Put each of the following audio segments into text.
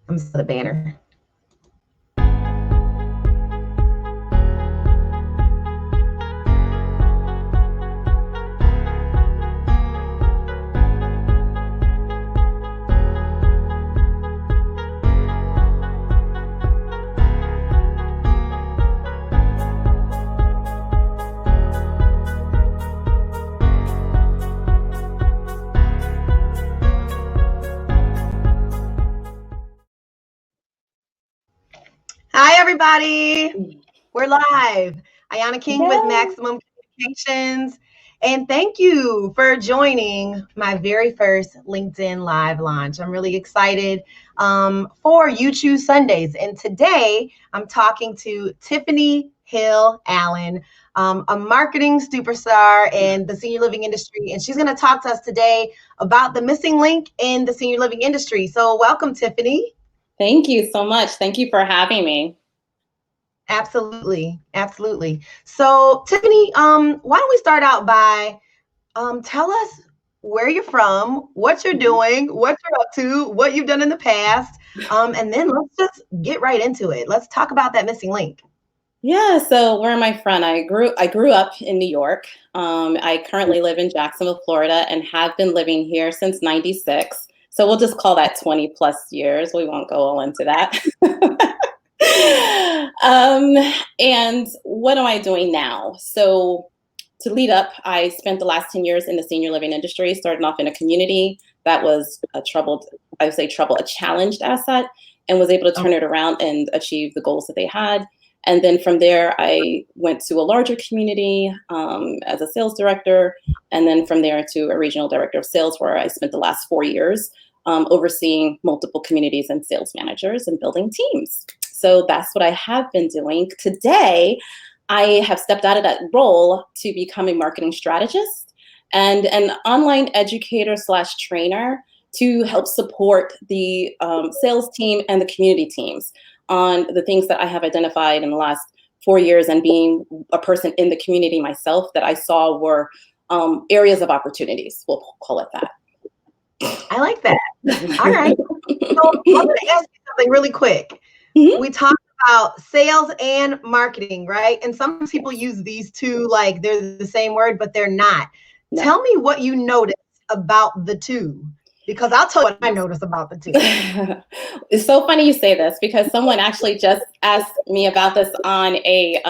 I'm the banner. Hi, everybody. We're live. Ayana King with Yay. Maximum Communications. And thank you for joining my very first LinkedIn Live launch. I'm really excited for You Choose Sundays. And today I'm talking to Tiffany Hill Allen, a marketing superstar in the senior living industry. And she's going to talk to us today about the missing link in the senior living industry. So, welcome, Tiffany. Thank you so much. Thank you for having me. Absolutely, absolutely. So, Tiffany, why don't we start out by tell us where you're from, what you're doing, what you're up to, what you've done in the past, and then let's just get right into it. Let's talk about that missing link. Yeah, so where am I from? I grew up in New York. I currently live in Jacksonville, Florida, and have been living here since '96. So we'll just call that 20 plus years. We won't go all into that. um, and what am I doing now? So to lead up, I spent the last 10 years in the senior living industry, starting off in a community that was a challenged asset, and was able to turn it around and achieve the goals that they had. And then from there, I went to a larger community as a sales director. And then from there to a regional director of sales, where I spent the last 4 years overseeing multiple communities and sales managers and building teams. So that's what I have been doing. Today, I have stepped out of that role to become a marketing strategist and an online educator slash trainer to help support the sales team and the community teams on the things that I have identified in the last 4 years, and being a person in the community myself that I saw were areas of opportunities. We'll call it that. I like that. All right. So I'm going to ask you something really quick. Mhm. We talked about sales and marketing, right? And some people use these two like they're the same word, but they're not. No. Tell me what you noticed about the two, because I'll tell you what I noticed about the two. It's so funny you say this, because someone actually just asked me about this on a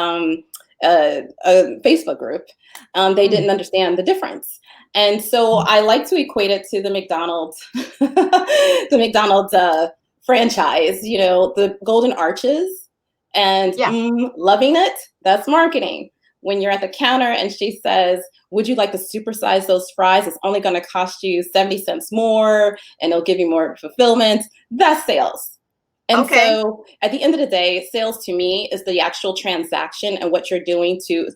Facebook group. They didn't understand the difference. And so I like to equate it to the McDonald's, the McDonald's franchise, the golden arches, and loving it. That's marketing. When you're at the counter and she says, would you like to supersize those fries? It's only going to cost you 70 cents more and it'll give you more fulfillment. That's sales. And so at the end of the day, sales to me is the actual transaction and what you're doing to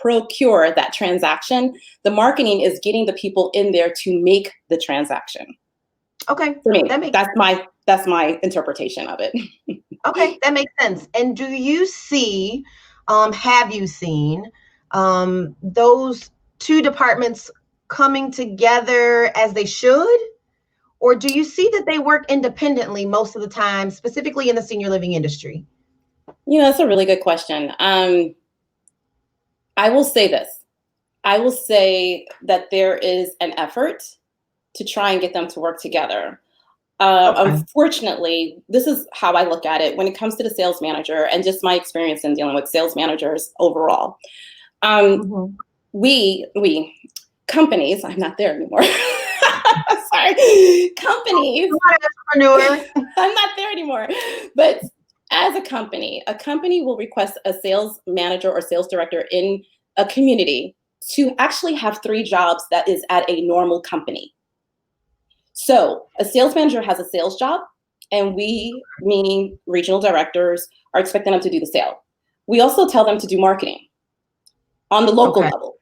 procure that transaction. The marketing is getting the people in there to make the transaction. Okay. For me, that's my interpretation of it. Okay, that makes sense. And do you see, have you seen those two departments coming together as they should? Or do you see that they work independently most of the time, specifically in the senior living industry? That's a really good question. I will say this. I will say that there is an effort to try and get them to work together. Unfortunately, this is how I look at it when it comes to the sales manager and just my experience in dealing with sales managers overall. We companies, I'm not there anymore. Sorry, companies. I'm not there anymore. But as a company will request a sales manager or sales director in a community to actually have 3 jobs that is at a normal company. So a sales manager has a sales job, and we, meaning regional directors, are expecting them to do the sale. We also tell them to do marketing on the local level,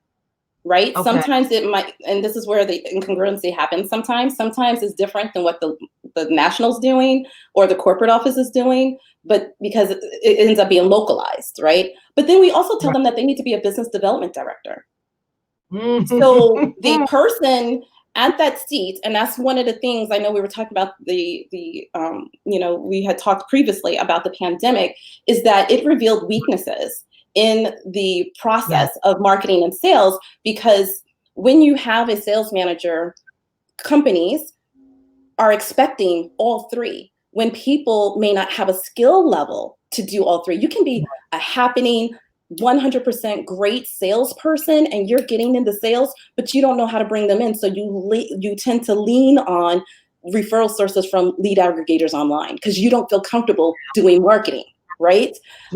right? Sometimes it might, and this is where the incongruency happens. Sometimes it's different than what the national's doing or the corporate office is doing, but because it ends up being localized, right? But then we also tell them that they need to be a business development director. So the person at that seat, and that's one of the things I know we were talking about we had talked previously about the pandemic, is that it revealed weaknesses in the Yeah. process of marketing and sales, because when you have a sales manager, companies are expecting all three when people may not have a skill level to do all three. You can be a happening 100% great salesperson and you're getting into sales, but you don't know how to bring them in. So you tend to lean on referral sources from lead aggregators online because you don't feel comfortable doing marketing, right?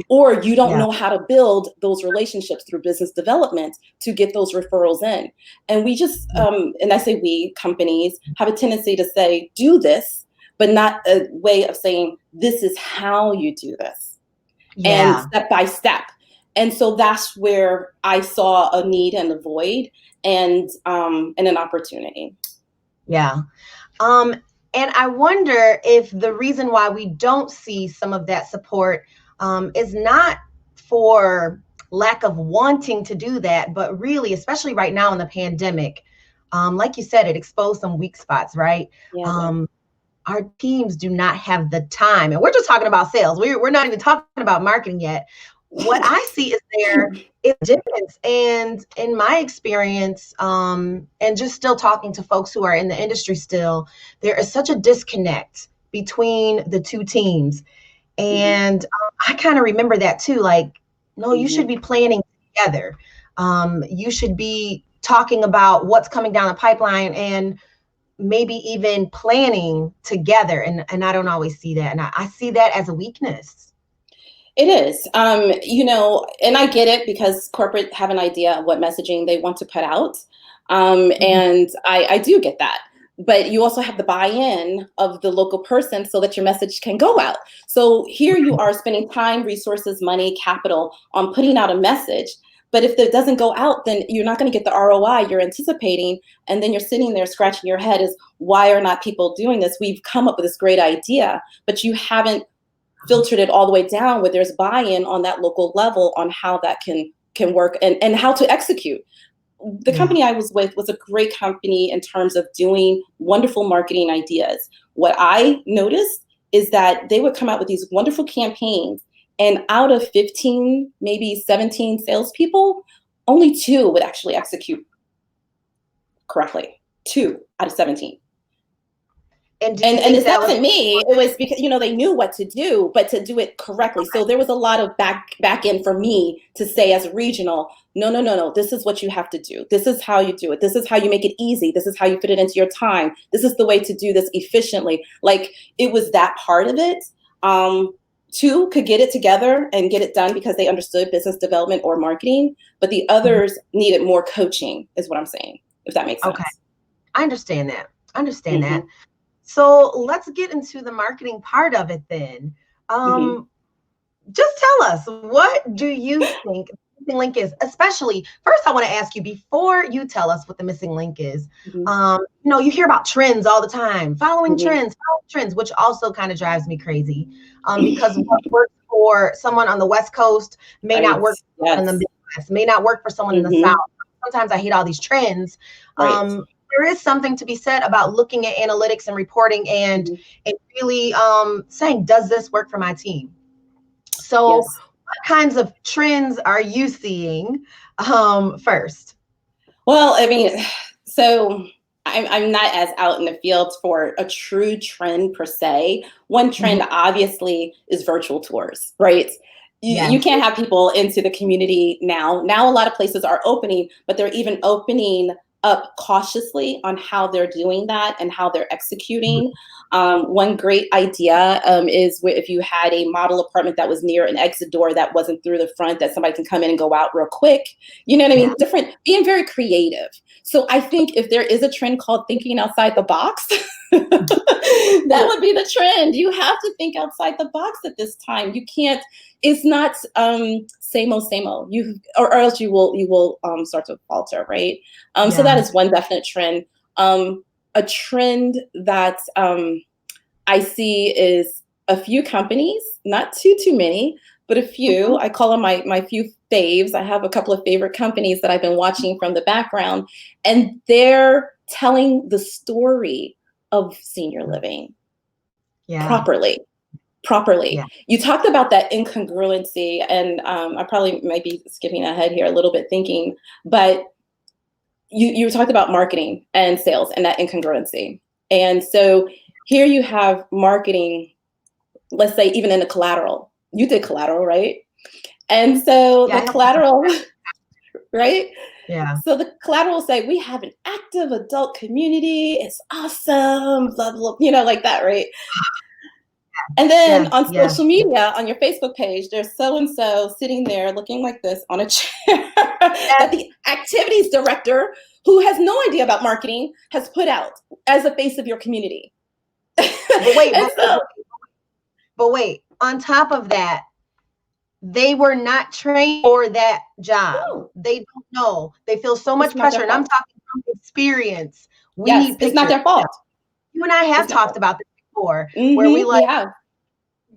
Or you don't Yeah. know how to build those relationships through business development to get those referrals in. And we just, and I say we, companies have a tendency to say, do this, but not a way of saying, this is how you do this, and Yeah. step by step. And so that's where I saw a need and a void, and an opportunity. Yeah. Um, and I wonder if the reason why we don't see some of that support is not for lack of wanting to do that, but really, especially right now in the pandemic, like you said, it exposed some weak spots, right? Yeah, Um, our teams do not have the time, and we're just talking about sales. We're not even talking about marketing yet. What I see is there is a difference, and in my experience, and just still talking to folks who are in the industry still, there is such a disconnect between the two teams, and I kind of remember that too. Like, no, you should be planning together. You should be talking about what's coming down the pipeline and maybe even planning together. And I don't always see that. And I see that as a weakness. It is, and I get it because corporate have an idea of what messaging they want to put out. Mhm. And I do get that. But you also have the buy-in of the local person so that your message can go out. So here you are spending time, resources, money, capital on putting out a message. But if it doesn't go out, then you're not going to get the ROI you're anticipating. And then you're sitting there scratching your head is, why are not people doing this? We've come up with this great idea, but you haven't filtered it all the way down where there's buy-in on that local level on how that can work, and how to execute. The Yeah. company I was with was a great company in terms of doing wonderful marketing ideas. What I noticed is that they would come out with these wonderful campaigns, and out of 15, maybe 17 salespeople, only 2 would actually execute correctly. 2 out of 17. And do you And think this that was wasn't me. It was because they knew what to do, but to do it correctly. So there was a lot of back end for me to say as a regional, no, no, no, no. This is what you have to do. This is how you do it. This is how you make it easy. This is how you fit it into your time. This is the way to do this efficiently. Like, it was that part of it. 2 could get it together and get it done because they understood business development or marketing, but the others needed more coaching, is what I'm saying, if that makes okay? sense. I understand that. I understand that. Hmm. So let's get into the marketing part of it then. Hmm. Just tell us, what do you think the missing link is? Especially, first, I want to ask you before you tell us what the missing link is. Hmm. You hear about trends all the time, Hmm. following trends, which also kind of drives me crazy. Because what works for someone on the West Coast may not Right. work for someone in the Yes. Midwest, may not work for someone in the South. Hmm. Sometimes I hate all these trends. Right. There is something to be said about looking at analytics and reporting Hmm. and really saying, does this work for my team? So, Yes. what kinds of trends are you seeing first? Well, I mean, so I'm not as out in the field for a true trend per se. One Mhm. trend obviously is virtual tours, right? You Yes. can't have people into the community now. Now a lot of places are opening, but they're even opening up cautiously on how they're doing that and how they're executing. One great idea is if you had a model apartment that was near an exit door that wasn't through the front, that somebody can come in and go out real quick. You know what I Yeah. mean? Different, being very creative. So I think if there is a trend called thinking outside the box, that would be the trend. You have to think outside the box at this time. You can't, it's not same old, same old. Or else you will start to falter, right? So that Yeah. is one definite trend. A trend that I see is a few companies, not too many, but a few. Mhm. I call them my few faves. I have a couple of favorite companies that I've been watching from the background, and their telling the story of senior living Yeah. properly. Yeah. You talked about that incongruency, and I probably might be skipping ahead here a little bit thinking, but you talked about marketing and sales and that incongruency. And so here you have marketing, let's say even in the collateral. You did collateral, right? And so Yeah. the collateral, right? Yeah. So the collateral say, we have an active adult community. It's awesome, blah, blah, like that, right? And then Yes. on Yes. social media, on your Facebook page, there's so-and-so sitting there looking like this on a chair that the activities director, who has no idea about marketing, has put out as the face of your community. But wait, And so, but wait. On top of that, they were not trained for that job. no, They don't know. They feel so it's much not pressure. their And I'm fault. talking from experience. We Yes, need it's not pictures. their fault. You and I have It's not talked their about this before, where we fault. We like have.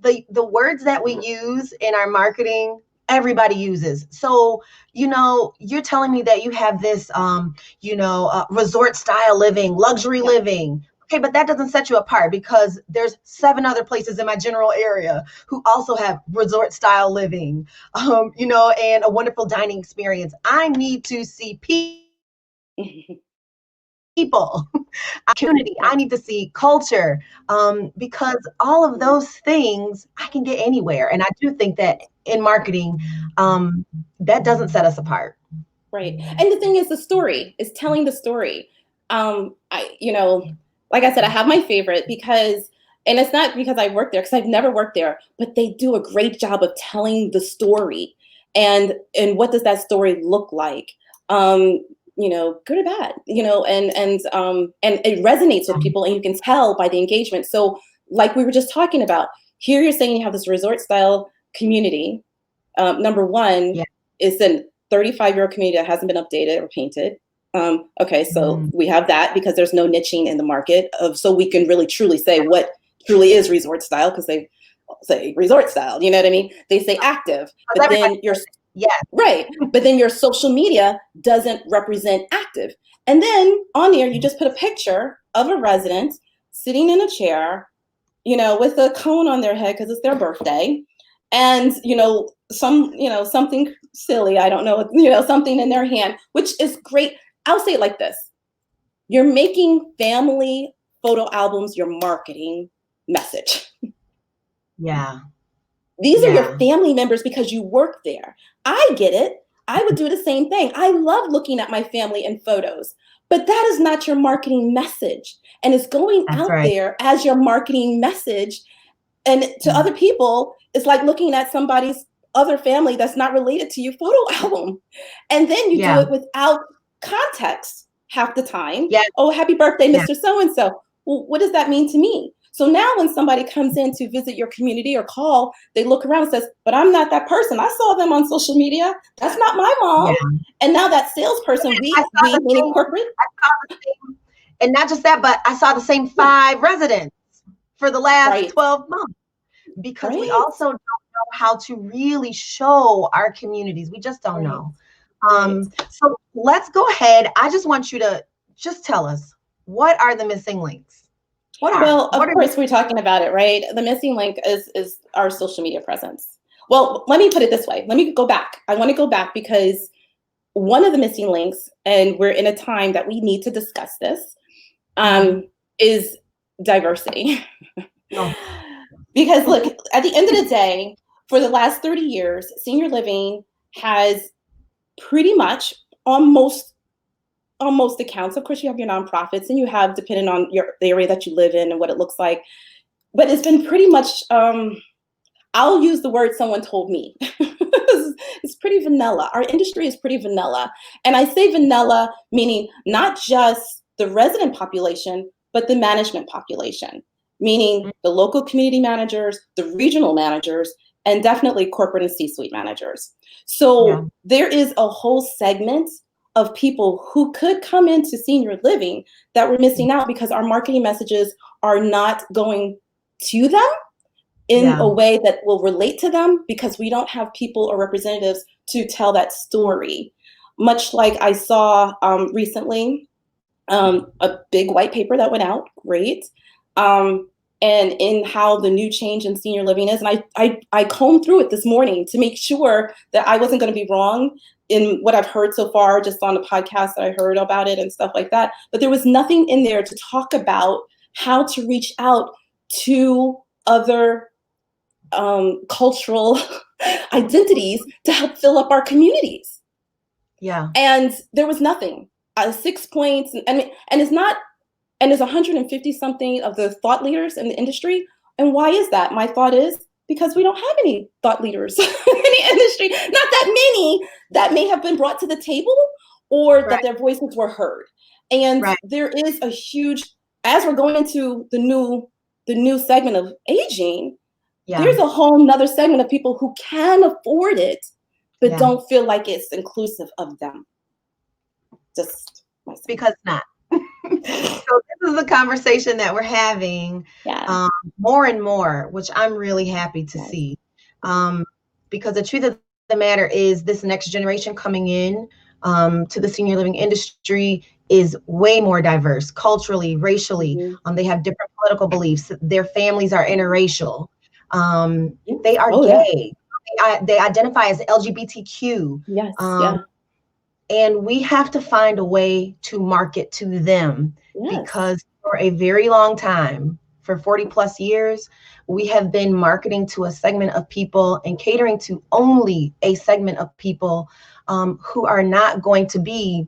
the words that we use in our marketing, everybody uses. So, you're telling me that you have this resort style living, luxury Yeah. living. Okay, but that doesn't set you apart because there's 7 other places in my general area who also have resort style living, and a wonderful dining experience. I need to see people, community. I Right. need to see culture, because all of those things I can get anywhere. And I do think that in marketing, that doesn't set us apart. Right. And the thing is, the story is telling the story. Like I said, I have my favorite because, and it's not because I work there, because I've never worked there, but they do a great job of telling the story. And what does that story look like? Good or bad, and it resonates with people, and you can tell by the engagement. So, like we were just talking about, here you're saying you have this resort style community. Number one Yeah. is an 35-year-old community that hasn't been updated or painted. Okay, so Mm. we have that because there's no niching in the market so we can really truly say what truly is resort style, because they say resort style, you know what I mean? They say active, Because but everybody, then you're yes. right, but then your social media doesn't represent active. And then on there, you just put a picture of a resident sitting in a chair, with a cone on their head because it's their birthday, and something silly, I don't know, something in their hand, which is great. I'll say it like this: you're making family photo albums your marketing message. Yeah. These are your Yeah. family members because you work there. I get it. I would do the same thing. I love looking at my family in photos, but that is not your marketing message. And it's going That's out right. there as your marketing message. And to Mm. other people, it's like looking at somebody's other family that's not related to your photo album. And then you do Yeah. it without context half the time. Yeah. Oh, happy birthday, Yeah. Mr. So and so. Well, what does that mean to me? So now when somebody comes in to visit your community or call, they look around and says, but I'm not that person. I saw them on social media. That's not my Yeah. mom. And now that salesperson, I we saw the meaning same, corporate, I saw the same, and not just that, but I saw the same 5 residents for the last right, 12 months. Because we right, also don't know how to really show our communities. We just don't right, know. right. So let's go ahead. I just want you to just tell us, what are the missing links? Well, What of are course, we're talking about it, right? The missing link is our social media presence. Well, let me put it this way. Let me go back. I want to go back because one of the missing links, and we're in a time that we need to discuss this, is diversity. oh, Because look, at the end of the day, for the last 30 years, senior living has pretty much on most accounts. Of course, you have your nonprofits and you have, depending on the area that you live in and what it looks like, but it's been pretty much, I'll use the word someone told me. It's pretty vanilla. Our industry is pretty vanilla. And I say vanilla meaning not just the resident population, but the management population, meaning the local community managers, the regional managers, and definitely corporate and C-suite managers. yeah, So there is a whole segment of people who could come into senior living that we're missing out because our marketing messages are not going to them in yeah, a way that will relate to them because we don't have people or representatives to tell that story. Much like I saw recently, A big white paper that went out, great. And in how the new change in senior living is. And I combed through it this morning to make sure that I wasn't going to be wrong in what I've heard so far, just on the podcast that I heard about it and stuff like that. But there was nothing in there to talk about how to reach out to other cultural identities to help fill up our communities. Yeah. And there was nothing. 6 points, and it's not, and there's 150 something of the thought leaders in the industry. And why is that? My thought is because we don't have any thought leaders in the industry. Not that many that may have been brought to the table or that their voices were heard. And there is a huge, as we're going into the new segment of aging, there's a whole nother segment of people who can afford it, but don't feel like it's inclusive of them. Just because not. So this is a conversation that we're having more and more, which I'm really happy to see. Because the truth of the matter is this next generation coming in to the senior living industry is way more diverse culturally, racially. They have different political beliefs. Their families are interracial. They are gay. They identify as LGBTQ. And we have to find a way to market to them because for a very long time, for 40 plus years, we have been marketing to a segment of people and catering to only a segment of people who are not going to be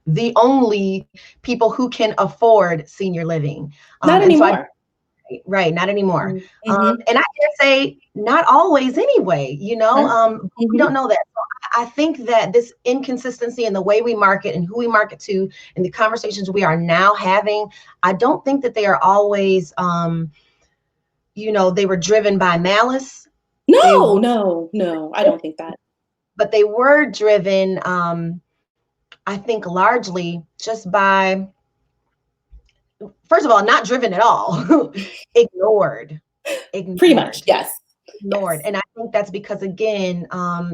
the only people who can afford senior living. Not anymore. Not anymore. And I dare say not always anyway, we don't know that. So I think that this inconsistency in the way we market and who we market to and the conversations we are now having, I don't think that they are always, they were driven by malice. No, I don't think that. But they were driven, I think largely just by, first of all, not driven at all, ignored. Pretty much, yes. Ignored. And I think that's because, again,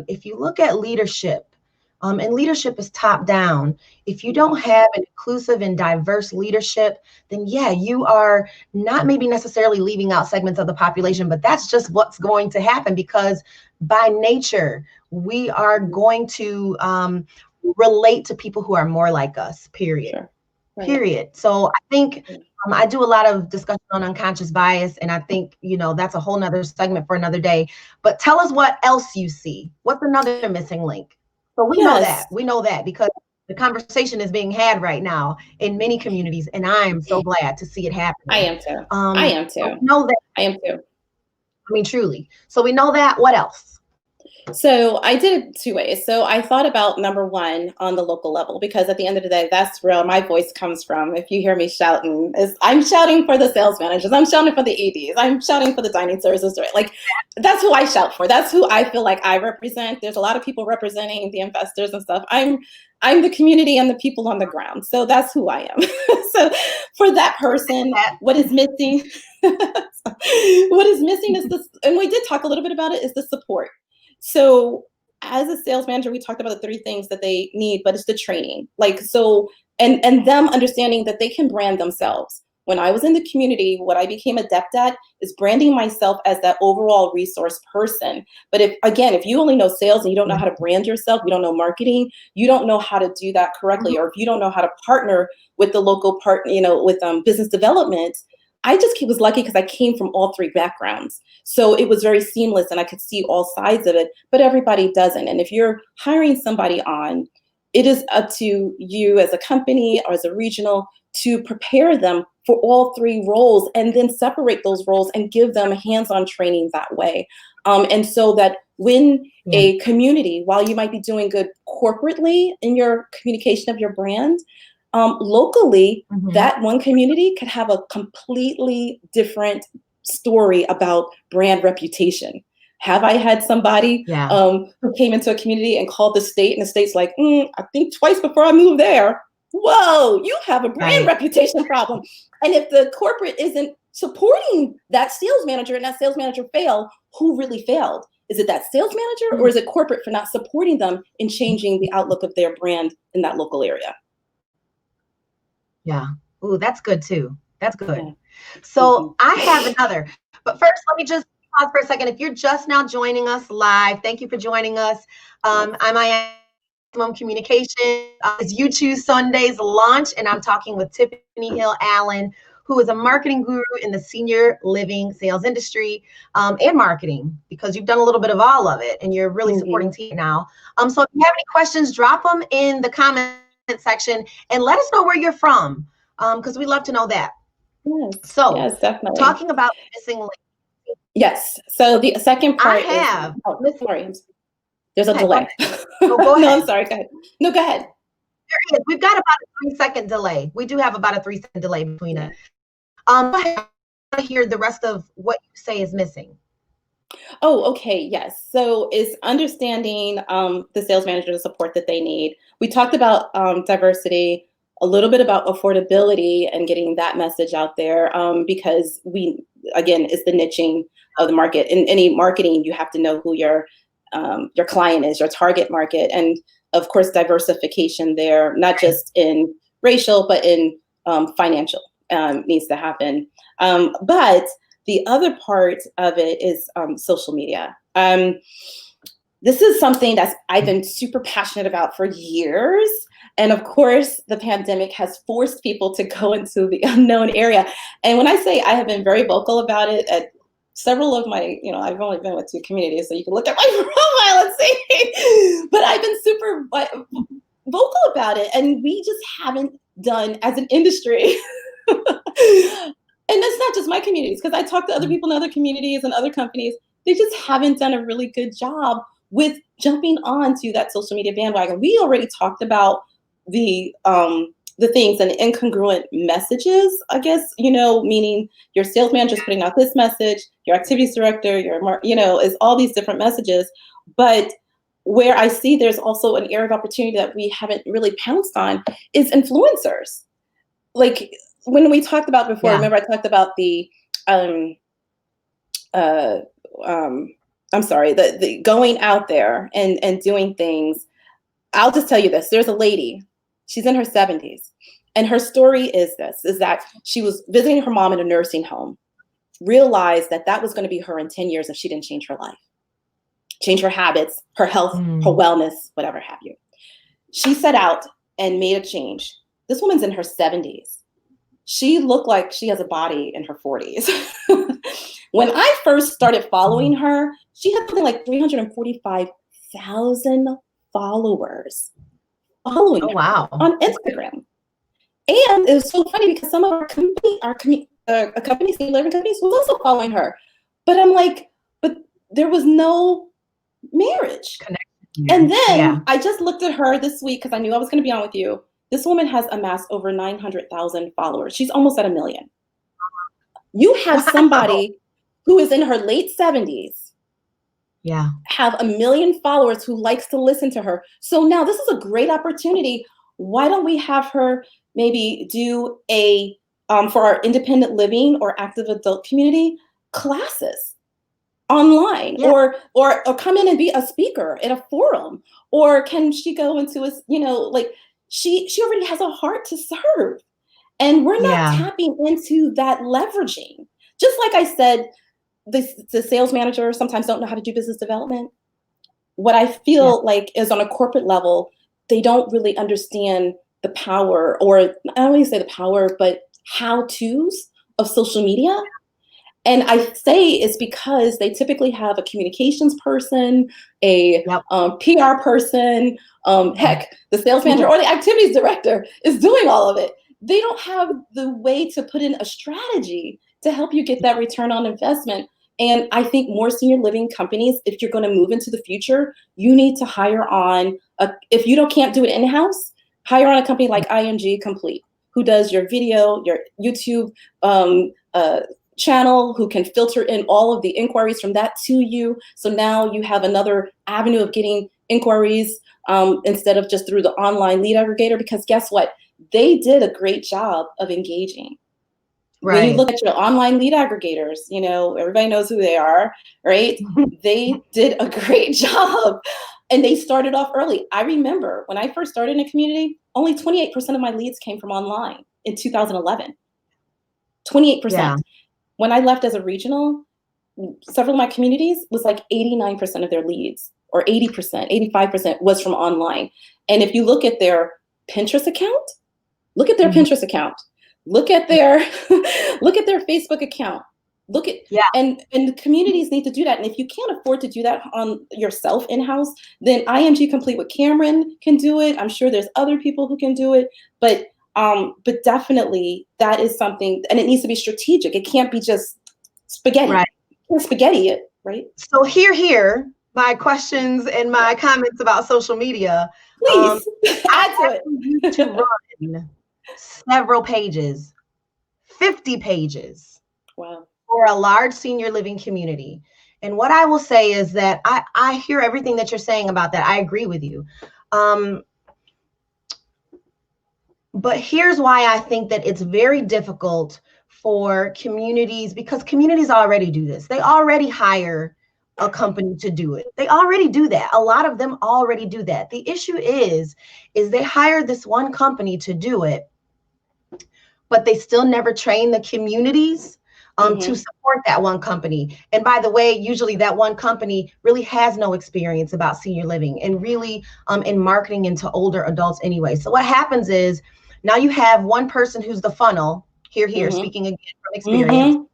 if you look at leadership, and leadership is top down, if you don't have an inclusive and diverse leadership, then you are not maybe necessarily leaving out segments of the population, but that's just what's going to happen because by nature, we are going to relate to people who are more like us, period. Period. So I think I do a lot of discussion on unconscious bias, and I think, that's a whole nother segment for another day. But tell us what else you see. What's another missing link? So we know that. We know that because the conversation is being had right now in many communities, and I am so glad to see it happen. I am too. I am too. So know that. I am too. I mean, truly. So we know that. What else? So I did it 2 ways. So I thought about number one on the local level, because at the end of the day, that's where my voice comes from. If you hear me shouting, I'm shouting for the sales managers. I'm shouting for the ADs. I'm shouting for the dining services. Like that's who I shout for. That's who I feel like I represent. There's a lot of people representing the investors and stuff. I'm the community and the people on the ground. So that's who I am. So for that person, what is missing? What is missing is this, and we did talk a little bit about it, is the support. So as a sales manager, we talked about the 3 things that they need, but it's the training. And them understanding that they can brand themselves. When I was in the community, what I became adept at is branding myself as that overall resource person. But if you only know sales and you don't know how to brand yourself, you don't know marketing, you don't know how to do that correctly, or if you don't know how to partner with the local with business development, I just was lucky because I came from all 3 backgrounds. So it was very seamless and I could see all sides of it, but everybody doesn't. And if you're hiring somebody on, it is up to you as a company or as a regional to prepare them for all 3 roles and then separate those roles and give them hands-on training that way. And so that when a community, while you might be doing good corporately in your communication of your brand, locally, that one community could have a completely different story about brand reputation. Have I had somebody who came into a community and called the state, and the state's like, I think twice before I moved there. Whoa, you have a brand reputation problem. And if the corporate isn't supporting that sales manager and that sales manager failed, who really failed? Is it that sales manager or is it corporate for not supporting them in changing the outlook of their brand in that local area? Yeah. Ooh, that's good too. That's good. Yeah. So Mm-hmm. I have another, but first let me just pause for a second. If you're just now joining us live, thank you for joining us. Yes. I'm Maximum Communications. It's You Choose Sundays launch, and I'm talking with Tiffany Hill Allen, who is a marketing guru in the senior living sales industry and marketing, because you've done a little bit of all of it, and you're really Mm-hmm. supporting team now. So if you have any questions, drop them in the comment section and let us know where you're from, because we love to know that. Yes. So, Yes, definitely. talking about missing link, Yes. So the second I part is, have oh, missing. sorry, there's a Go ahead, go delay. ahead. Oh, go No, I'm ahead. sorry. Go ahead. No, go ahead. There is. We've got about a 3 second delay. We do have about a 3 second delay between us. Yeah. Go ahead. I want to hear the rest of what you say is missing. Oh, okay. Yes. So is understanding the sales manager the support that they need. We talked about diversity, a little bit about affordability and getting that message out there because again, it's the niching of the market. In any marketing, you have to know who your client is, your target market, and of course, diversification there, not just in racial, but in financial needs to happen. But the other part of it is social media. This is something that I've been super passionate about for years. And of course, the pandemic has forced people to go into the unknown area. And when I say I have been very vocal about it at several of my, I've only been with 2 communities, so you can look at my profile and see, but I've been super vocal about it. And we just haven't done as an industry. And that's not just my communities, because I talk to other people in other communities and other companies. They just haven't done a really good job with jumping onto that social media bandwagon. We already talked about the things and incongruent messages, I guess, meaning your sales manager's putting out this message, your activities director, is all these different messages. But where I see there's also an area of opportunity that we haven't really pounced on is influencers. Like when we talked about before, Yeah. remember I talked about the um uh I'm sorry, the going out there and doing things. I'll just tell you this. There's a lady, she's in her 70s, and her story is that she was visiting her mom in a nursing home, realized that that was going to be her in 10 years if she didn't change her life, change her habits, her health, her wellness, whatever have you. She set out and made a change. This woman's in her 70s. She looked like she has a body in her 40s. When I first started following her, she had something like 345,000 followers following Oh, her wow. on Instagram. And it was so funny because some of our companies, senior living companies, was also following her. But I'm like, but there was no marriage. And Yeah. then I just looked at her this week because I knew I was going to be on with you. This woman has amassed over 900,000 followers. She's almost at 1 million. You have Wow. somebody who is in her late 70s, Yeah. have 1 million followers who likes to listen to her. So now this is a great opportunity. Why don't we have her maybe do for our independent living or active adult community classes online, Yeah. or come in and be a speaker at a forum, or can she go into like she already has a heart to serve, and we're not Yeah. tapping into that leveraging. Just like I said, the sales manager sometimes don't know how to do business development. What I Yeah. feel like is on a corporate level, they don't really understand the power, or I don't want to say the power, but how to's of social media. And I say it's because they typically have a communications person, a Yep. PR person, heck, the sales manager Mhm. or the activities director is doing all of it. They don't have the way to put in a strategy to help you get that return on investment. And I think more senior living companies, if you're going to move into the future, you need to hire on, if you can't do it in-house, hire on a company like IMG Complete, who does your video, your YouTube, channel, who can filter in all of the inquiries from that to you. So now you have another avenue of getting inquiries instead of just through the online lead aggregator, because guess what? They did a great job of engaging. When you Right. look at your online lead aggregators, everybody knows who they are, right? They did a great job, and they started off early. I remember when I first started in a community, only 28% of my leads came from online. in 2011. 28%. Yeah. When I left as a regional, several of my communities was like 89% of their leads, or 80%, 85% was from online. And if you look at their Pinterest account, look at their Mhm. Pinterest account, look at their look at their Facebook account. Look at Yeah. and communities need to do that. And if you can't afford to do that on yourself in-house, then IMG Complete with Cameron can do it. I'm sure there's other people who can do it, but definitely that is something, and it needs to be strategic. It can't be just spaghetti. Right. You can't spaghetti it, right? So here, my questions and my comments about social media. Please I add to actually used to it. run several pages, 50 pages Wow. for a large senior living community. And what I will say is that I hear everything that you're saying about that. I agree with you. But here's why I think that it's very difficult for communities, because communities already do this. They already hire a company to do it. They already do that. A lot of them already do that. The issue is they hire this one company to do it, but they still never train the communities to support that one company. And by the way, usually that one company really has no experience about senior living and really in marketing into older adults anyway. So what happens is now you have one person who's the funnel, here, speaking again from experience,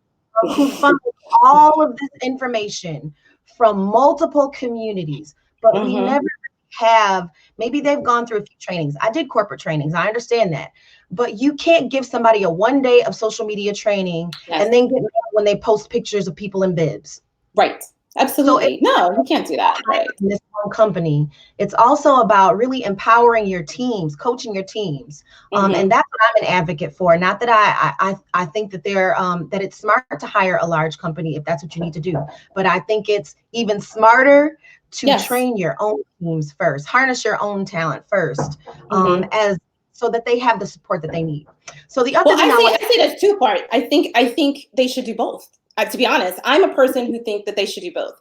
who funnels all of this information from multiple communities, but we never have, maybe they've gone through a few trainings. I did corporate trainings, I understand that. But you can't give somebody a 1 day of social media training and then get mad when they post pictures of people in bibs. Right. Absolutely. So no, you can't do that. Right. This one company, it's also about really empowering your teams, coaching your teams, and that's what I'm an advocate for. Not that I think that that it's smart to hire a large company if that's what you need to do, but I think it's even smarter to train your own teams first, harness your own talent first, as so that they have the support that they need. So the other thing I say there's two parts. I think they should do both. To be honest, I'm a person who think that they should do both,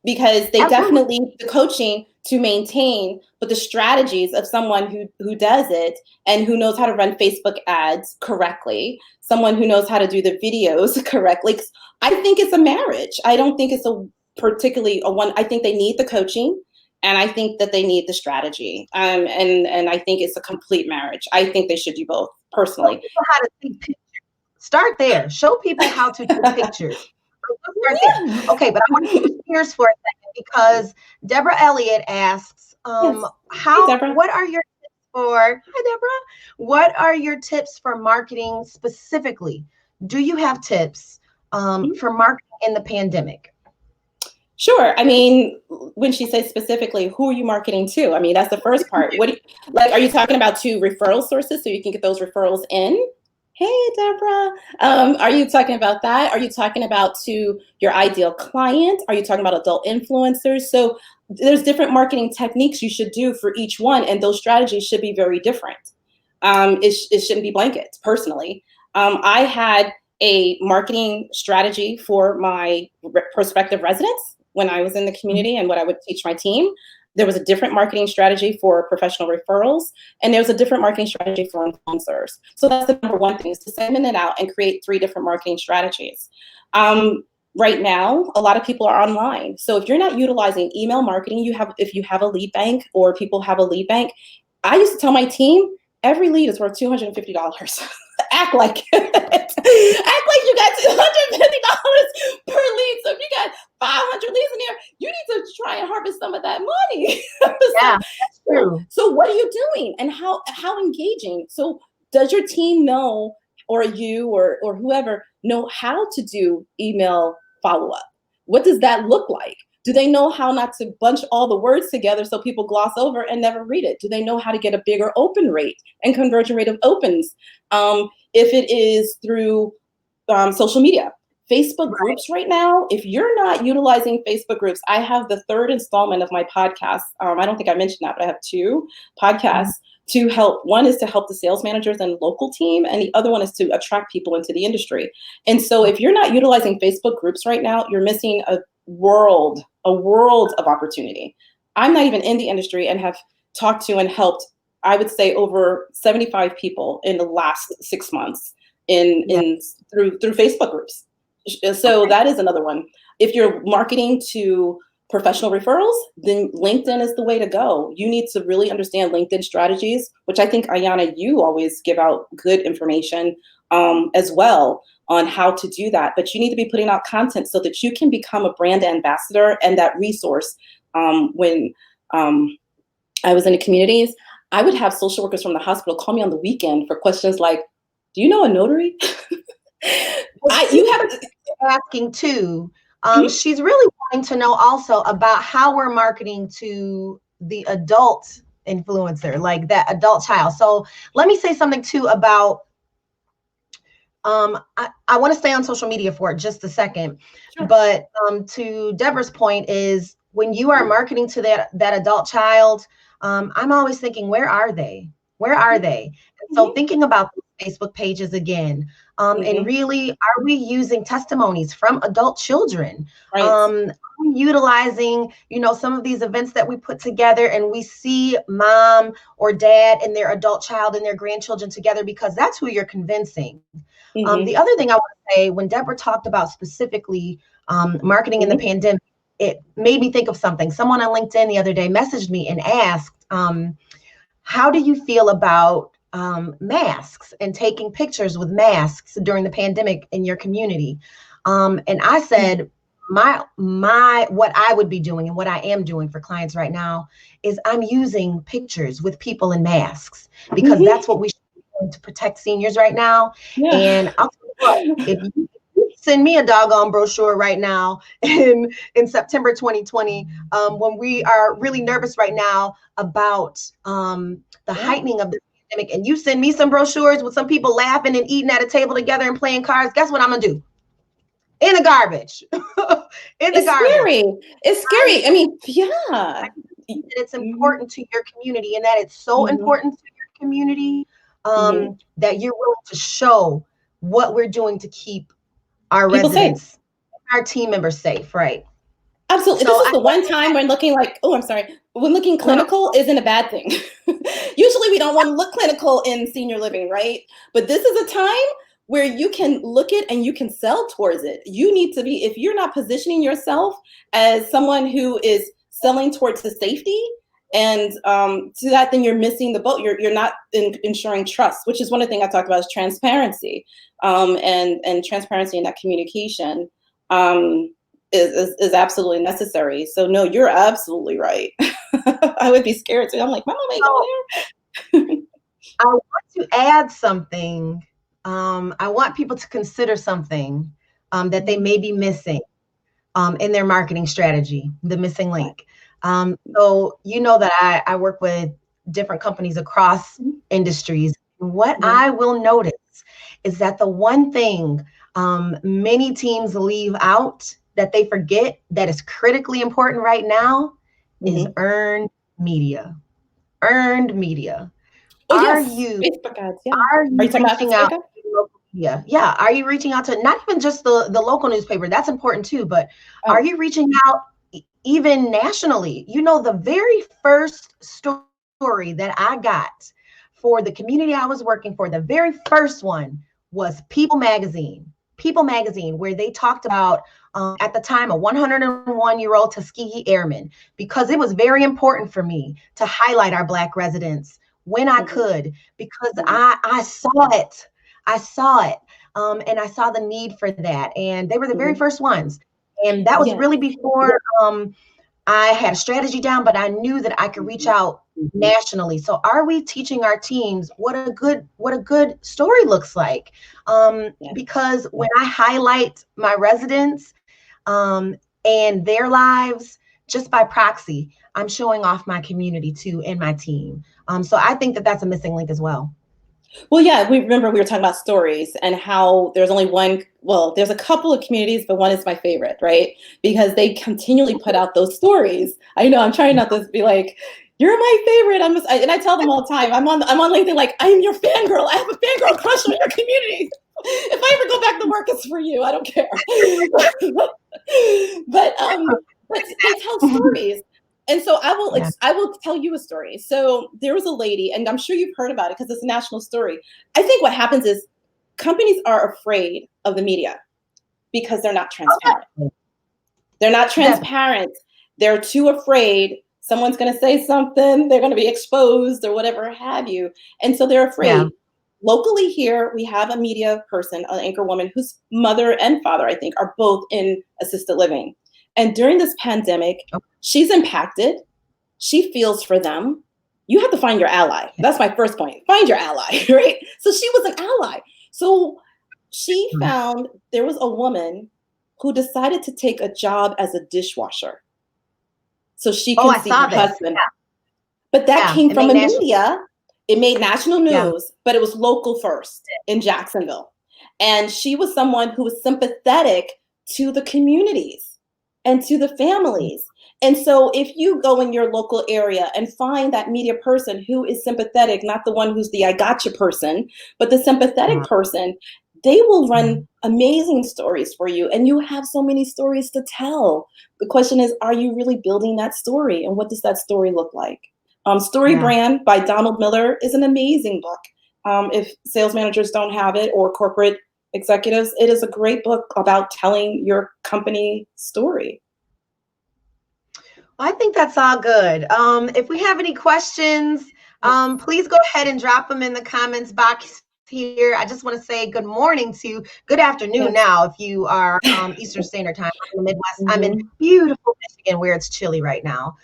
because they definitely need the coaching to maintain, but the strategies of someone who does it and who knows how to run Facebook ads correctly, someone who knows how to do the videos correctly. I think it's a marriage. I don't think it's a particularly a one. I think they need the coaching, and I think that they need the strategy. And I think it's a complete marriage. I think they should do both, personally. Show people how to take pictures. Start there. Show people how to take pictures. Start there. Okay, but I want to switch gears for a second, because Deborah Elliott asks, what are your tips for, hi Deborah, what are your tips for marketing specifically? Do you have tips for marketing in the pandemic? Sure. I mean, when she says specifically, who are you marketing to? I mean, that's the first part. Are you talking about to referral sources so you can get those referrals in? Hey, Deborah. Are you talking about that? Are you talking about to your ideal client? Are you talking about adult influencers? So there's different marketing techniques you should do for each one, and those strategies should be very different. It shouldn't be blanket, personally. I had a marketing strategy for my prospective residents when I was in the community and what I would teach my team. There was a different marketing strategy for professional referrals, and there was a different marketing strategy for influencers. So that's the number one thing, is to segment it out and create 3 different marketing strategies. Right now, a lot of people are online. So if you're not utilizing email marketing, if you have a lead bank or people have a lead bank, I used to tell my team, every lead is worth $250. Act like it. Act like you got $250 per lead. So if you got 500 leads in there, you need to try and harvest some of that money. Yeah, that's true. So what are you doing, and how engaging? So does your team know, or you or whoever know how to do email follow-up? What does that look like? Do they know how not to bunch all the words together so people gloss over and never read it? Do they know how to get a bigger open rate and conversion rate of opens? If it is through social media, Facebook groups right now, if you're not utilizing Facebook groups, I have the 3rd installment of my podcast. I don't think I mentioned that, but I have 2 podcasts to help. One is to help the sales managers and local team, and the other one is to attract people into the industry. And so if you're not utilizing Facebook groups right now, you're missing a world of opportunity. I'm not even in the industry and have talked to and helped I would say, over 75 people in the last 6 months through Facebook groups. So that is another one. If you're marketing to professional referrals, then LinkedIn is the way to go. You need to really understand LinkedIn strategies, which I think, Ayana, you always give out good information as well on how to do that. But you need to be putting out content so that you can become a brand ambassador and that resource. When I was in the communities, I would have social workers from the hospital call me on the weekend for questions like, do you know a notary? You have asking too. She's really wanting to know also about how we're marketing to the adult influencer, like that adult child. So let me say something too about I want to stay on social media for just a second. Sure. But to Deborah's point is when you are marketing to that adult child, I'm always thinking, where are they? Where are they? And so thinking about Facebook pages again, and really, are we using testimonies from adult children? Right. Utilizing, some of these events that we put together and we see mom or dad and their adult child and their grandchildren together because that's who you're convincing. The other thing I want to say, when Deborah talked about specifically marketing in the pandemic, it made me think of something. Someone on LinkedIn the other day messaged me and asked, how do you feel about masks and taking pictures with masks during the pandemic in your community? And I said, my what I would be doing and what I am doing for clients right now is I'm using pictures with people in masks because that's what we should be doing to protect seniors right now. Yeah. And I'll tell you what, if you send me a doggone brochure right now in September 2020, when we are really nervous right now about the heightening of the pandemic, and you send me some brochures with some people laughing and eating at a table together and playing cards, guess what I'm gonna do? In the garbage. It's scary. It's scary. I mean, yeah. It's important to your community and that it's so important to your community that you're willing to show what we're doing to keep our people residents, safe. our team members safe, right? Absolutely. So this is the one time when looking like, oh, I'm sorry, when looking clinical isn't a bad thing. Usually we don't want to look clinical in senior living, right? But this is a time where you can look it and you can sell towards it. You need to be, if you're not positioning yourself as someone who is selling towards the safety and to that, then you're missing the boat. You're not ensuring trust, which is one of the things I talked about is transparency and transparency in that communication. Is absolutely necessary. So no, you're absolutely right. I would be scared too. I'm like, my mom ain't going there. I want to add something. I want people to consider something that they may be missing in their marketing strategy, the missing link. So you know that I work with different companies across industries. What I will notice is that the one thing many teams leave out that they forget that is critically important right now is earned media. Earned media. Oh, Are yes. you Facebook ads, yeah. are you talking about reaching out to local media? Yeah. Are you reaching out to not even just the local newspaper? That's important too, but are you reaching out even nationally? The very first story that I got for the community I was working for, the very first one was People Magazine. People Magazine, where they talked about at the time a 101-year-old Tuskegee Airman, because it was very important for me to highlight our Black residents when I could, because I saw it. I saw it. And I saw the need for that. And they were the very first ones. And that was really before I had a strategy down, but I knew that I could reach out nationally. So are we teaching our teams what a good story looks like? Because when I highlight my residents and their lives, just by proxy, I'm showing off my community too and my team. So I think that that's a missing link as well. Well, yeah, we were talking about stories and how there's only one, well, there's a couple of communities, but one is my favorite, right? Because they continually put out those stories. I know I'm trying not to be like, you're my favorite. And I tell them all the time, I'm on LinkedIn, like, I'm your fangirl. I have a fangirl crush on your community. If I ever go back to work, it's for you. I don't care. but they tell stories. And so Yeah. I will tell you a story. So there was a lady, and I'm sure you've heard about it because it's a national story. I think what happens is companies are afraid of the media because they're not transparent. Okay. They're not Definitely. transparent. They're too afraid someone's going to say something, they're going to be exposed or whatever have you. And so they're Yeah. afraid. Locally here, we have a media person, an anchor woman whose mother and father, I think, are both in assisted living. And during this pandemic, Okay. she's impacted. She feels for them. You have to find your ally. That's my first point. Find your ally, right? So she was an ally. So she found there was a woman who decided to take a job as a dishwasher so she Oh, can I see her saw this. husband. But that Yeah. came It from made a national. media. It made national Yeah. news, but it was local first in Jacksonville. And she was someone who was sympathetic to the communities and to the families. And so if you go in your local area and find that media person who is sympathetic, not the one who's the I gotcha person, but the sympathetic Yeah. person, they will Yeah. run amazing stories for you. And you have so many stories to tell. The question is, are you really building that story? And what does that story look like? Story Yeah. Brand by Donald Miller is an amazing book. If sales managers don't have it or corporate executives, it is a great book about telling your company story. Well, I think that's all good. If we have any questions, Yes. please go ahead and drop them in the comments box here. I just want to say good morning to good afternoon Yes. now if you are Eastern Standard Time. I'm in the Midwest. I'm in Mm-hmm. beautiful Michigan where it's chilly right now.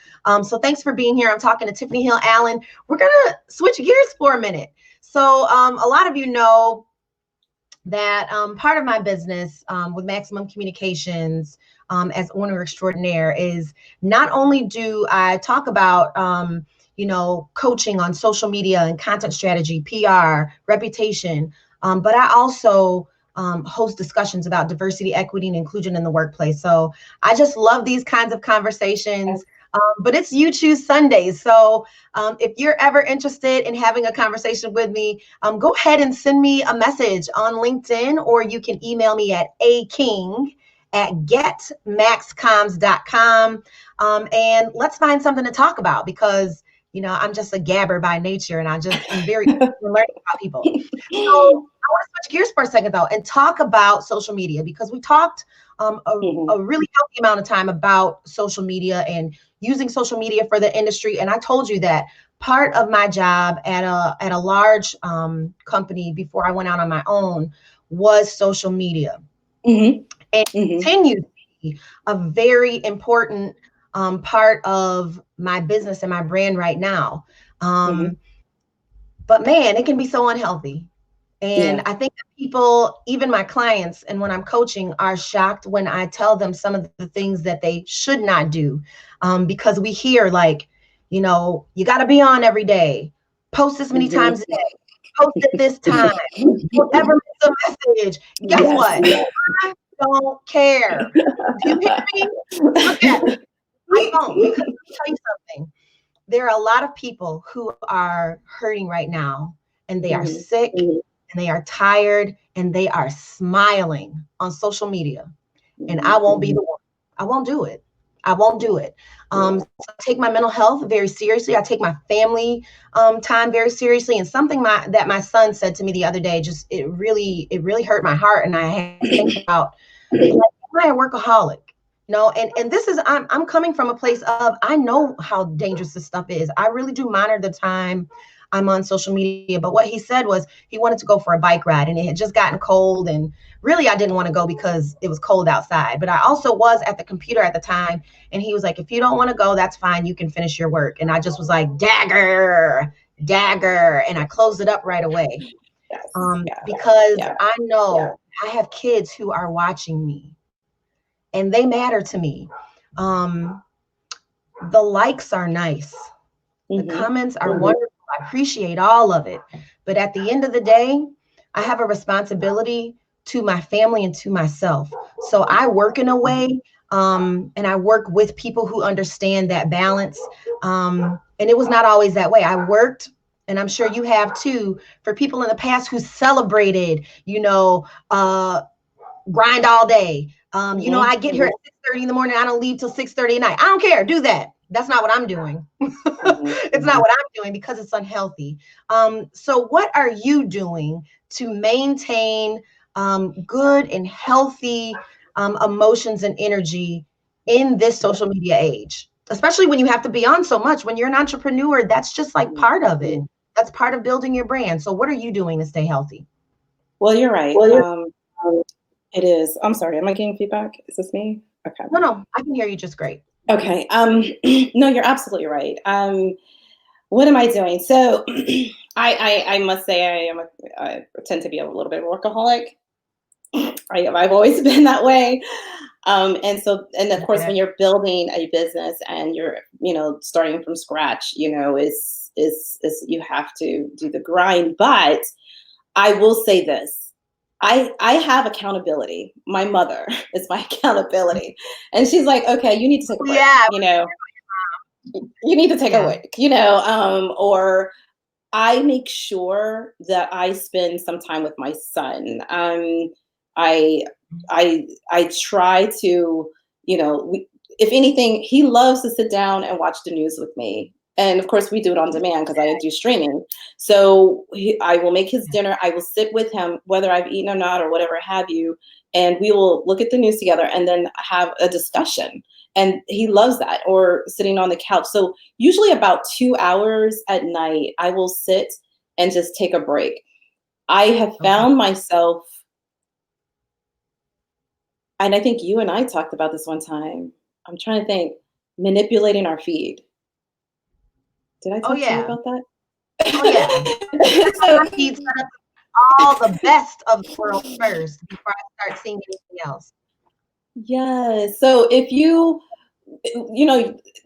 So thanks for being here. I'm talking to Tiffany Hill Allen. We're going to switch gears for a minute. So a lot of you know that part of my business with Maximum Communications as owner extraordinaire is not only do I talk about coaching on social media and content strategy, PR, reputation, but I also host discussions about diversity, equity, and inclusion in the workplace. So I just love these kinds of conversations. But it's You Choose Sundays. So if you're ever interested in having a conversation with me, go ahead and send me a message on LinkedIn, or you can email me at aking@getmaxcoms.com. And let's find something to talk about because, I'm just a gabber by nature and I'm very learning about people. So I want to switch gears for a second though and talk about social media because we talked Mm-hmm. a really healthy amount of time about social media and using social media for the industry. And I told you that part of my job at a large company before I went out on my own was social media, Mm-hmm. and Mm-hmm. continues to be a very important part of my business and my brand right now. Mm-hmm. Um, but man, it can be so unhealthy. And Yeah. I think that people, even my clients, and when I'm coaching, are shocked when I tell them some of the things that they should not do. Because we hear like, you got to be on every day, post this many Mm-hmm. times a day, post at this time, don't ever miss a message. Guess Yes. what? I don't care. Do you hear me? Look at me. I don't, because let me tell you something. There are a lot of people who are hurting right now, and they are Mm-hmm. sick, and they are tired, and they are smiling on social media. And I Mm-hmm. won't be the one. I won't do it. I won't do it. So I take my mental health very seriously. I take my family time very seriously. And something that my son said to me the other day, just it really hurt my heart. And I had to think about, like, am I a workaholic? And this is I'm coming from a place of I know how dangerous this stuff is. I really do monitor the time I'm on social media. But what he said was he wanted to go for a bike ride and it had just gotten cold. And really I didn't want to go because it was cold outside. But I also was at the computer at the time. And he was like, if you don't want to go, that's fine. You can finish your work. And I just was like, dagger, dagger. And I closed it up right away. Yes. Yeah. Because Yeah. I know I have kids who are watching me and they matter to me. Um, the likes are nice. The Mm-hmm. comments are wonderful. I appreciate all of it. But at the end of the day, I have a responsibility to my family and to myself. So I work in a way, and I work with people who understand that balance. And it was not always that way. I worked, and I'm sure you have too, for people in the past who celebrated, grind all day. Mm-hmm. I get here at 6:30 in the morning. I don't leave till 6:30 at night. I don't care. Do that. That's not what I'm doing. It's not what I'm doing because it's unhealthy. So what are you doing to maintain good and healthy emotions and energy in this social media age? Especially when you have to be on so much. When you're an entrepreneur, that's just like part of it. That's part of building your brand. So what are you doing to stay healthy? Well, you're right. It is. I'm sorry. Am I getting feedback? Is this me? Okay. No, I can hear you just great. Okay. No, you're absolutely right. What am I doing? So, I must say I tend to be a little bit of a workaholic. I've always been that way. And of course, when you're building a business and you're, starting from scratch, is you have to do the grind. But I will say this. I have accountability. My mother is my accountability. And she's like, okay, you need to take a break. Yeah. You need to take a break, or I make sure that I spend some time with my son. I try to, if anything, he loves to sit down and watch the news with me. And of course, we do it on demand because I do streaming. So I will make his dinner. I will sit with him, whether I've eaten or not, or whatever have you, and we will look at the news together and then have a discussion. And he loves that, or sitting on the couch. So usually about 2 hours at night, I will sit and just take a break. I have found myself, and I think you and I talked about this one time. I'm trying to think, manipulating our feed. Did I talk to you about that? Oh yeah. So, My feed set up all the best of the world first before I start seeing anything else. yeah. So if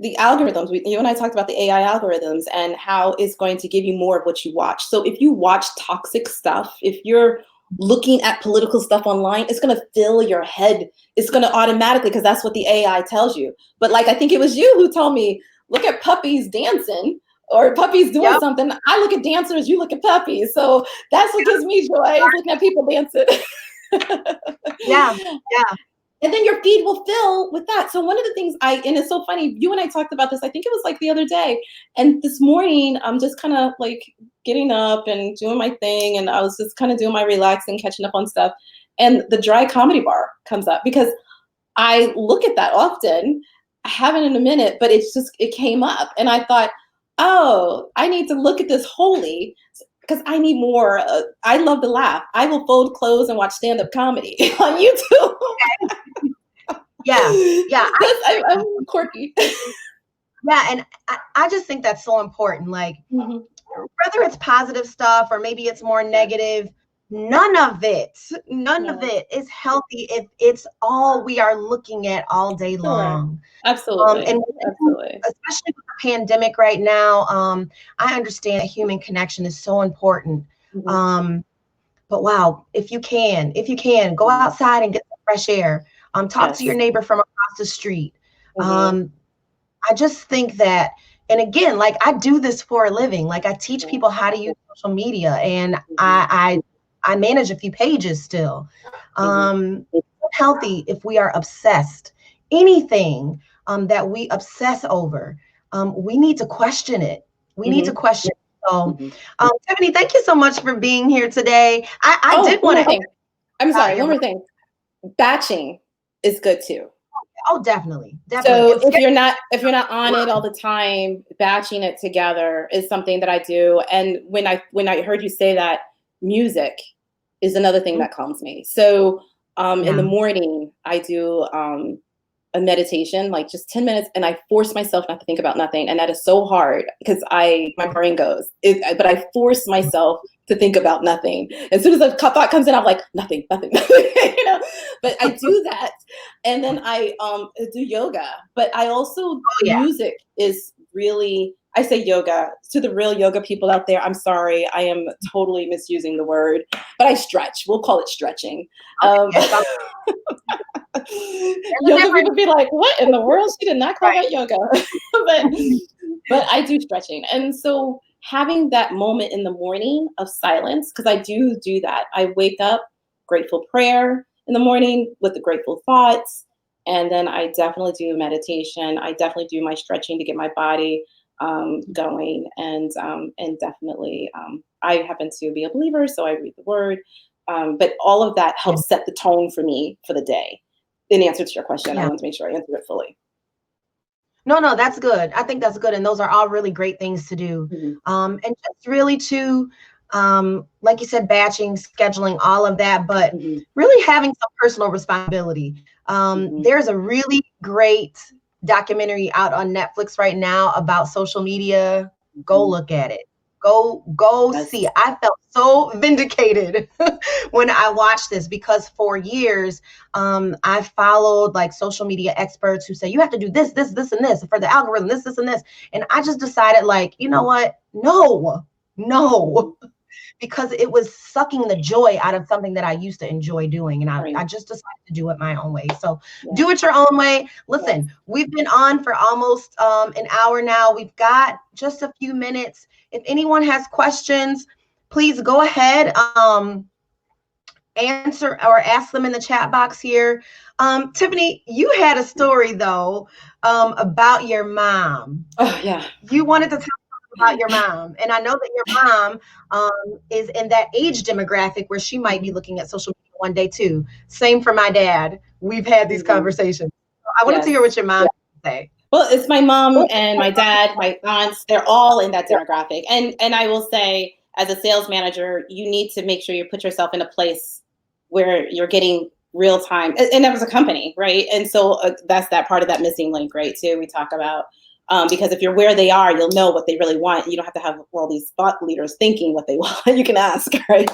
the algorithms, you and I talked about the AI algorithms and how it's going to give you more of what you watch. So if you watch toxic stuff, if you're looking at political stuff online, it's going to fill your head. It's going to automatically, because that's what the AI tells you. But like, I think it was you who told me, look at puppies dancing or puppies doing something. I look at dancers, you look at puppies. So that's what gives me joy, is looking at people dancing. Yeah. And then your feed will fill with that. So one of the things and it's so funny, you and I talked about this, I think it was like the other day. And this morning, I'm just kind of like getting up and doing my thing. And I was just kind of doing my relaxing, catching up on stuff. And the dry comedy bar comes up, because I look at that often. I haven't in a minute, but it came up. And I thought, oh, I need to look at this wholly, because I need more. I love to laugh. I will fold clothes and watch stand-up comedy on YouTube. Yeah. I'm quirky. Yeah, and I just think that's so important. Like, whether it's positive stuff or maybe it's more negative, none of it is healthy if it's all we are looking at all day long. Absolutely. Especially with the pandemic right now, I understand that human connection is so important. But wow, if you can, go outside and get some fresh air. Talk to your neighbor from across the street. I just think that, and again, like, I do this for a living. Like, I teach people how to use social media, and I manage a few pages still. It's healthy if we are obsessed. Anything that we obsess over, we need to question it. We need to question it. So, Tiffany, thank you so much for being here today. I did want to. I'm sorry, one more thing. Batching is good too. Oh, definitely. So if you're not on it all the time, batching it together is something that I do. And when I heard you say that, music is another thing that calms me. So in the morning, I do a meditation, like just 10 minutes, and I force myself not to think about nothing. And that is so hard, because my brain goes, but I force myself to think about nothing. As soon as a thought comes in, I'm like, nothing, but I do that. And then I do yoga, but I also, music is really, I say yoga to the real yoga people out there. I'm sorry, I am totally misusing the word, but I stretch. We'll call it stretching. Yoga people be like, what in the world? She did not call that yoga. but I do stretching. And so having that moment in the morning of silence, because I do that. I wake up, grateful prayer in the morning with the grateful thoughts. And then I definitely do meditation. I definitely do my stretching to get my body going, and definitely I happen to be a believer, so I read the Word. But all of that Yeah. helps set the tone for me for the day. In answer to your question, I Yeah. want to make sure I answered it fully. No, that's good. I think that's good. And those are all really great things to do. Mm-hmm. And just really to, like you said, batching, scheduling, all of that, but Mm-hmm. really having some personal responsibility. Mm-hmm. There's a really great documentary out on Netflix right now about social media. Go Mm-hmm. look at it. Go see. Yes. I felt so vindicated when I watched this because for years I followed like social media experts who say you have to do this, and this for the algorithm, this, and this. And I just decided, like, you know what? Mm-hmm. No, because it was sucking the joy out of something that I used to enjoy doing. And Right. I just decided to do it my own way. So Yeah. do it your own way. Yes. Listen, we've been on for almost an hour now. We've got just a few minutes. If anyone has questions, please go ahead. Answer or ask them in the chat box here. Tiffany, you had a story though about your mom. Oh yeah. You wanted to tell us about your mom, and I know that your mom is in that age demographic where she might be Mm-hmm. looking at social media one day too. Same for my dad. We've had these Mm-hmm. conversations. I wanted to Yes. hear what your mom say. Well, it's my mom and my dad, my aunts, they're all in that demographic. And I will say, as a sales manager, you need to make sure you put yourself in a place where you're getting real time, and that was a company, right? And so that's that part of that missing link, right? Too, we talk about, because if you're where they are, you'll know what they really want. You don't have to have all these thought leaders thinking what they want. You can ask, right?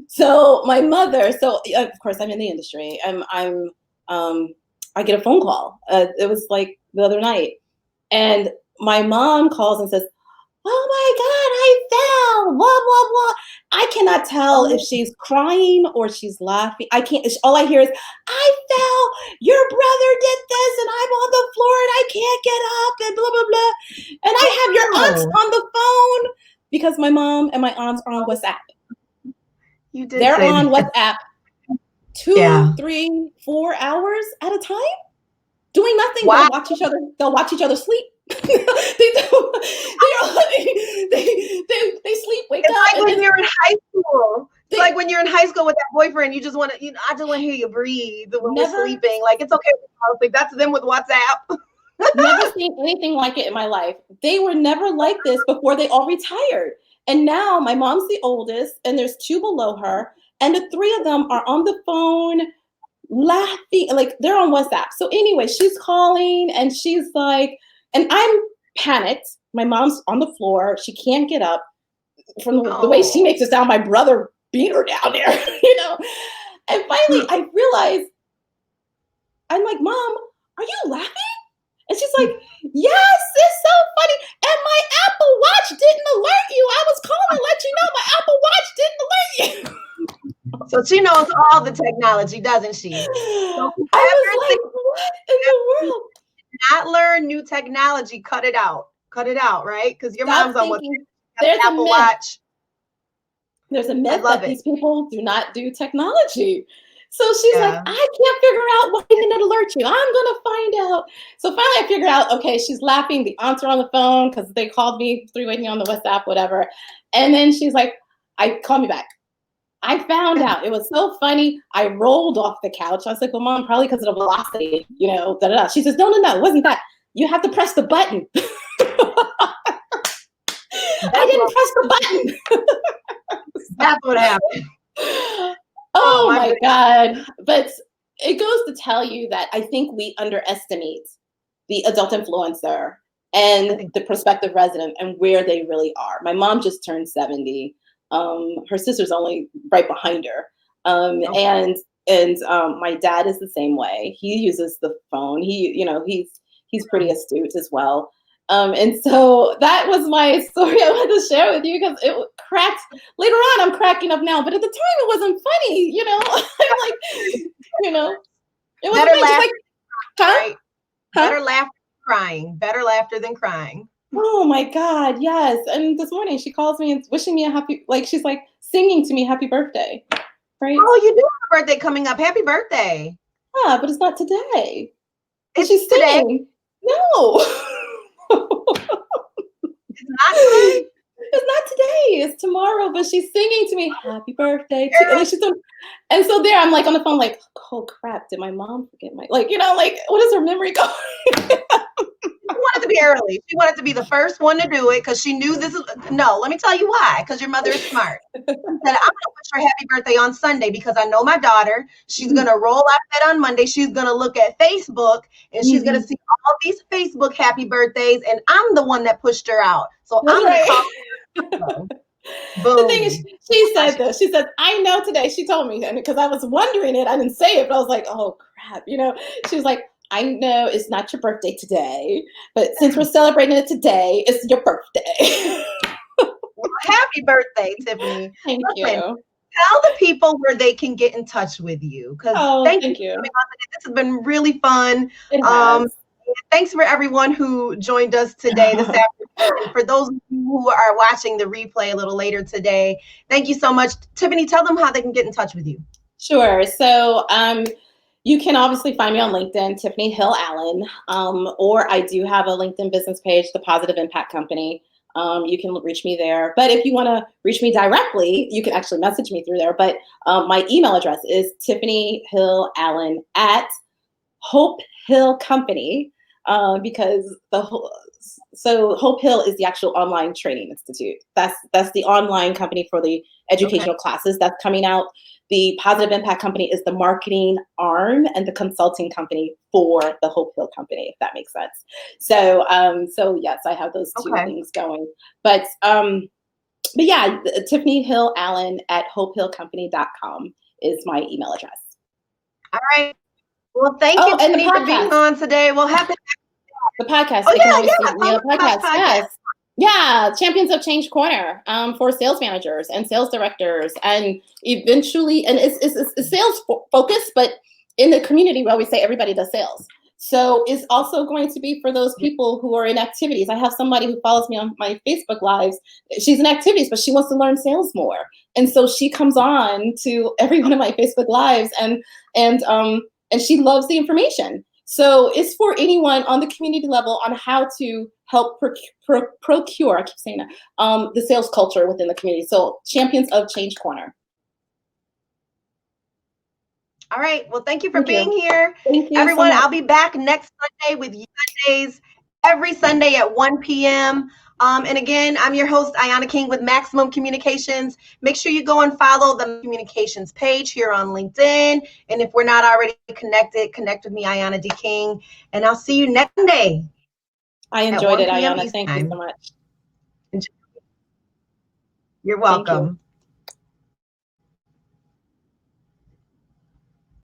So my mother. So of course, I'm in the industry. I get a phone call. It was like the other night, and my mom calls and says, "Oh my God, I fell!" Blah blah blah. I cannot tell if Oh, she's crying or she's laughing. I can't. All I hear is, "I fell. Your brother did this, and I'm on the floor, and I can't get up, and blah blah blah." And I have your aunts wow. on the phone because my mom and my aunts are on WhatsApp. You did They're say on that. WhatsApp 2, Yeah. 3, 4 hours at a time doing nothing. Wow. They'll watch each other. They'll watch each other sleep. they do. They sleep, wake It's up, like and when then you're in high school. It's like they when you're in high school with that boyfriend, you just want to, I just want to hear you breathe when we're never sleeping. Like, it's okay to fall asleep. That's them with WhatsApp. never seen anything like it in my life. They were never like this before they all retired. And now my mom's the oldest, and there's two below her, and the three of them are on the phone laughing, like they're on WhatsApp. So anyway, she's calling and she's like, and I'm panicked. My mom's on the floor. She can't get up. From the way she Oh, makes it sound, my brother beat her down there, And finally I realized, I'm like, "Mom, are you laughing?" And she's like, "Yes, it's so funny. And my Apple Watch didn't alert you. I was calling to let you know my Apple Watch didn't alert you." so she knows all the technology, doesn't she? So I was whoever like, what in the did world? not learn new technology, cut it out. Cut it out, right? Because your mom's Stop on what thinking. has There's an a Apple myth. Watch. There's a I myth love that it. these people do not do technology. So she's like, Yeah. "I can't figure out why didn't it alert you. I'm gonna find out." So finally I figured out, okay, she's laughing. The aunts are on the phone because they called me, three-way me on the WhatsApp, whatever. And then she's like, call me back. I found out. It was so funny. I rolled off the couch. I was like, "Well, Mom, probably because of the velocity, da da da." She says, no, it wasn't that. You have to press the button." I That's didn't what, press the button. that's what happened. Oh Oh my my goodness. God. But it goes to tell you that I think we underestimate the adult influencer I and think the prospective resident and where they really are. My mom just turned 70. Her sister's only right behind her. okay. And my dad is the same way. He uses the phone. He's pretty astute as well. And so that was my story I wanted to share with you because it cracked. Later on, I'm cracking up now, but at the time it wasn't funny. I'm like, it wasn't Better funny. She's laughter, like, huh, right? huh. Better laughter than crying. Better laughter than crying. Oh my God, yes. And this morning she calls me and wishing me a happy, like she's like singing to me happy birthday, right? Oh, you do have a birthday coming up. Happy birthday. yeah, but it's not today. And It's she's today. singing. No. It's not today. It's not today. It's tomorrow. But she's singing to me, "Happy birthday to," and Girl, like she's doing, and so there I'm like on the phone, like, oh crap, did my mom forget my, like, like what is her memory going? she wanted to be early. She wanted to be the first one to do it because she knew this is no. Let me tell you why. Because your mother is smart. She said, "I'm gonna wish her happy birthday on Sunday because I know my daughter. She's gonna roll out of bed on Monday. She's gonna look at Facebook and she's gonna Mhm. see all these Facebook happy birthdays, and I'm the one that pushed her out. So That's I'm gonna right. call her. The thing is, Boom. she said this. She said, "I know today." She told me, and because I was wondering it, I didn't say it, but I was like, "Oh crap," She was like, "I know it's not your birthday today, but since we're celebrating it today, it's your birthday." Well, happy birthday, Tiffany. Thank Listen, you. tell the people where they can get in touch with you because Oh, thank you thank for coming you. on today. This has been really fun. It Um, has. Thanks for everyone who joined us today, this afternoon. And for those of you who are watching the replay a little later today, thank you so much. Tiffany, tell them how they can get in touch with you. Sure. So, you can obviously find me on LinkedIn, Tiffany Hill Allen, or I do have a LinkedIn business page, The Positive Impact Company. You can reach me there. But if you want to reach me directly, you can actually message me through there. But my email address is Tiffany Hill Allen at Hope Hill Company, because so Hope Hill is the actual online training institute. That's the online company for the Okay. educational classes that's coming out. The Positive Impact Company is the marketing arm and the consulting company for the Hope Hill Company, if that makes sense. So yes, I have those two Okay. things going. But yeah, Tiffany Hill Allen at hopehillcompany.com is my email address. All right. Well, thank you, Oh, and the Tiffany, for being podcast. on today. We'll have to. The podcast. Oh, They can yeah, always see yeah. me Tell on them the about podcast. the podcast. Yes. Yeah. Champions of Change Corner, for sales managers and sales directors. And eventually, and it's sales focused, but in the community, we always say everybody does sales. So it's also going to be for those people who are in activities. I have somebody who follows me on my Facebook lives. She's in activities, but she wants to learn sales more. And so she comes on to every one of my Facebook lives, and she loves the information. So it's for anyone on the community level on how to help procure, I keep saying that, the sales culture within the community. So Champions of Change Corner. All right. Well, thank you for Thank being you. here. Thank you so Everyone, much. I'll be back next Sunday with you Sundays, every Sunday at 1 p.m. And again, I'm your host, Ayana King with Maximum Communications. Make sure you go and follow the communications page here on LinkedIn. And if we're not already connected, connect with me, Ayana D. King. And I'll see you next Sunday I at enjoyed 1 it, p.m. Ayana. Eastern Thank you so Time. much. You're Thank you. welcome.